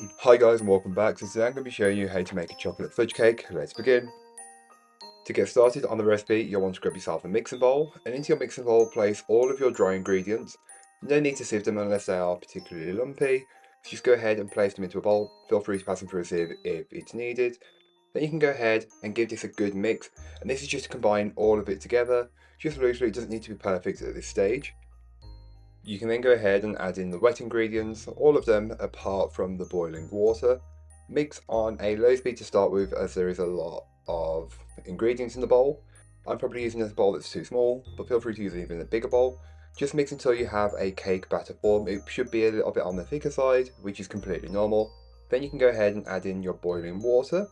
Hi guys and welcome back. So today I'm going to be showing you how to make a chocolate fudge cake. Let's begin. To get started on the recipe, you'll want to grab yourself a mixing bowl, and into your mixing bowl place all of your dry ingredients. No need to sieve them unless they are particularly lumpy. Just go ahead and place them into a bowl. Feel free to pass them through a sieve if it's needed. Then you can go ahead and give this a good mix, and this is just to combine all of it together. Just loosely, it doesn't need to be perfect at this stage. You can then go ahead and add in the wet ingredients, all of them apart from the boiling water. Mix on a low speed to start with as there is a lot of ingredients in the bowl. I'm probably using a bowl that's too small, but feel free to use even a bigger bowl. Just mix until you have a cake batter form. It should be a little bit on the thicker side, which is completely normal. Then you can go ahead and add in your boiling water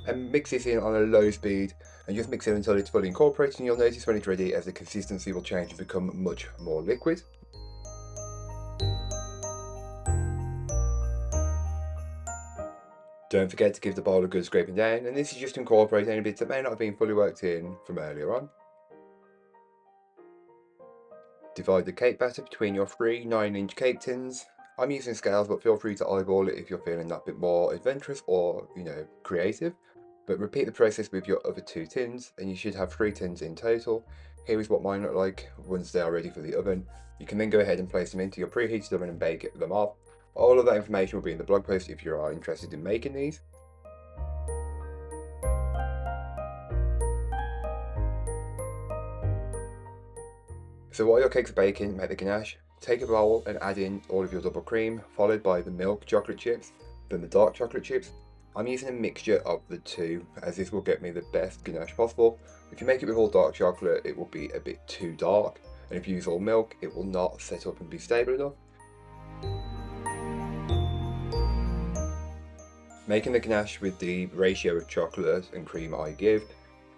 and mix this in on a low speed and just mix it until it's fully incorporated, and you'll notice when it's ready as the consistency will change and become much more liquid. Don't forget to give the bowl a good scraping down, and this is just to incorporate any bits that may not have been fully worked in from earlier on. Divide the cake batter between your three 9-inch cake tins. I'm using scales, but feel free to eyeball it if you're feeling that bit more adventurous or, creative. But repeat the process with your other two tins, and you should have 3 tins in total. Here is what mine look like once they are ready for the oven. You can then go ahead and place them into your preheated oven and bake them off. All of that information will be in the blog post if you are interested in making these. So while your cakes are baking, make the ganache. Take a bowl and add in all of your double cream, followed by the milk chocolate chips, then the dark chocolate chips. I'm using a mixture of the two, as this will get me the best ganache possible. If you make it with all dark chocolate, it will be a bit too dark, and if you use all milk, it will not set up and be stable enough. Making the ganache with the ratio of chocolate and cream I give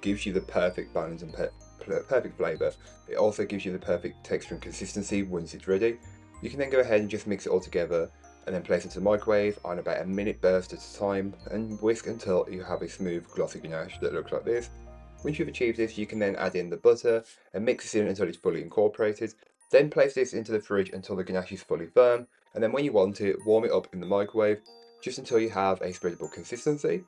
gives you the perfect balance and perfect flavour. It also gives you the perfect texture and consistency once it's ready. You can then go ahead and just mix it all together and then place it to the microwave on about a minute burst at a time and whisk until you have a smooth glossy ganache that looks like this. Once you've achieved this, you can then add in the butter and mix this in until it's fully incorporated. Then place this into the fridge until the ganache is fully firm, and then when you want it, warm it up in the microwave just until you have a spreadable consistency.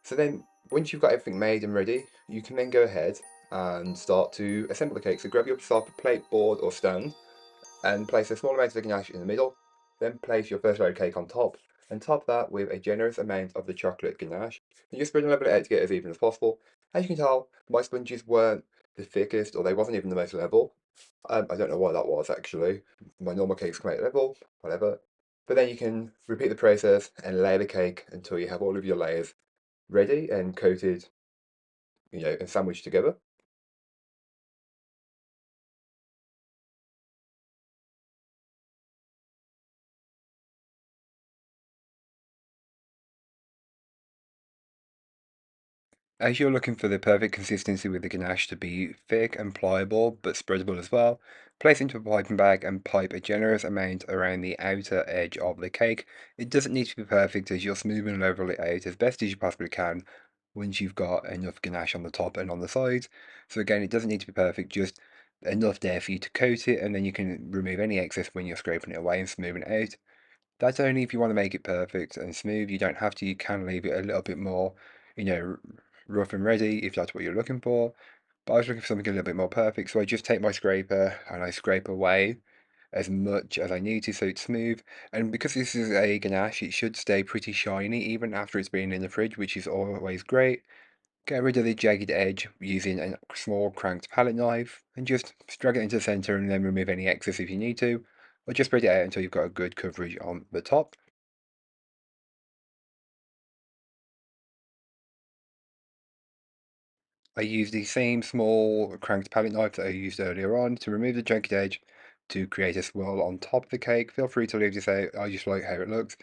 So then, once you've got everything made and ready, you can then go ahead and start to assemble the cake. So grab yourself a plate, board or stand and place a small amount of the ganache in the middle. Then place your first layer of cake on top and top that with a generous amount of the chocolate ganache. And just spread and level it out to get as even as possible. As you can tell, my sponges weren't the thickest, or they wasn't even the most level. I don't know why that was actually. My normal cakes come out level, whatever. But then you can repeat the process and layer the cake until you have all of your layers ready and coated, and sandwiched together. As you're looking for the perfect consistency with the ganache to be thick and pliable but spreadable as well, place into a piping bag and pipe a generous amount around the outer edge of the cake. It doesn't need to be perfect as you're smoothing and level it out as best as you possibly can once you've got enough ganache on the top and on the sides. So again, it doesn't need to be perfect, just enough there for you to coat it, and then you can remove any excess when you're scraping it away and smoothing it out. That's only if you want to make it perfect and smooth. You don't have to. You can leave it a little bit more, you know, rough and ready if that's what you're looking for. But I was looking for something a little bit more perfect, so I just take my scraper and I scrape away as much as I need to so it's smooth. And because this is a ganache, it should stay pretty shiny even after it's been in the fridge, which is always great. Get rid of the jagged edge using a small cranked palette knife and just drag it into the center and then remove any excess if you need to, or just spread it out until you've got a good coverage on the top. I use the same small cranked palette knife that I used earlier on to remove the jagged edge to create a swirl on top of the cake. Feel free to leave this out, I just like how it looks.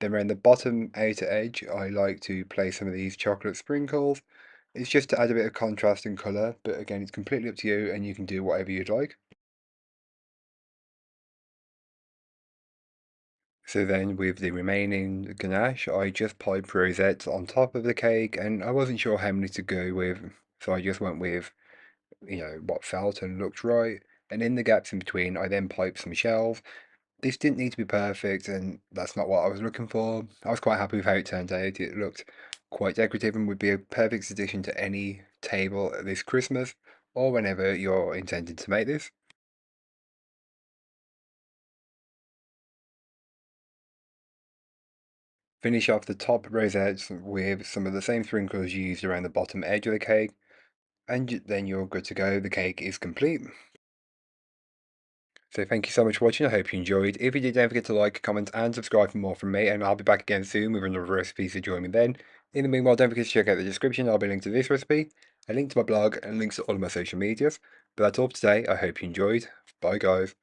Then around the bottom outer edge, I like to place some of these chocolate sprinkles. It's just to add a bit of contrast and colour, but again, it's completely up to you and you can do whatever you'd like. So then with the remaining ganache, I just pied rosettes on top of the cake, and I wasn't sure how many to go with, so I just went with, what felt and looked right. And in the gaps in between, I then piped some shells. this didn't need to be perfect, and that's not what I was looking for. I was quite happy with how it turned out. It looked quite decorative and would be a perfect addition to any table this Christmas or whenever you're intending to make this. Finish off the top rosettes with some of the same sprinkles you used around the bottom edge of the cake, and then you're good to go. The cake is complete. So thank you so much for watching. I hope you enjoyed. If you did, don't forget to like, comment, and subscribe for more from me. And I'll be back again soon with another recipe, so join me then. In the meanwhile, don't forget to check out the description. I'll be linked to this recipe, a link to my blog, and links to all of my social medias. But that's all for today. I hope you enjoyed. Bye, guys.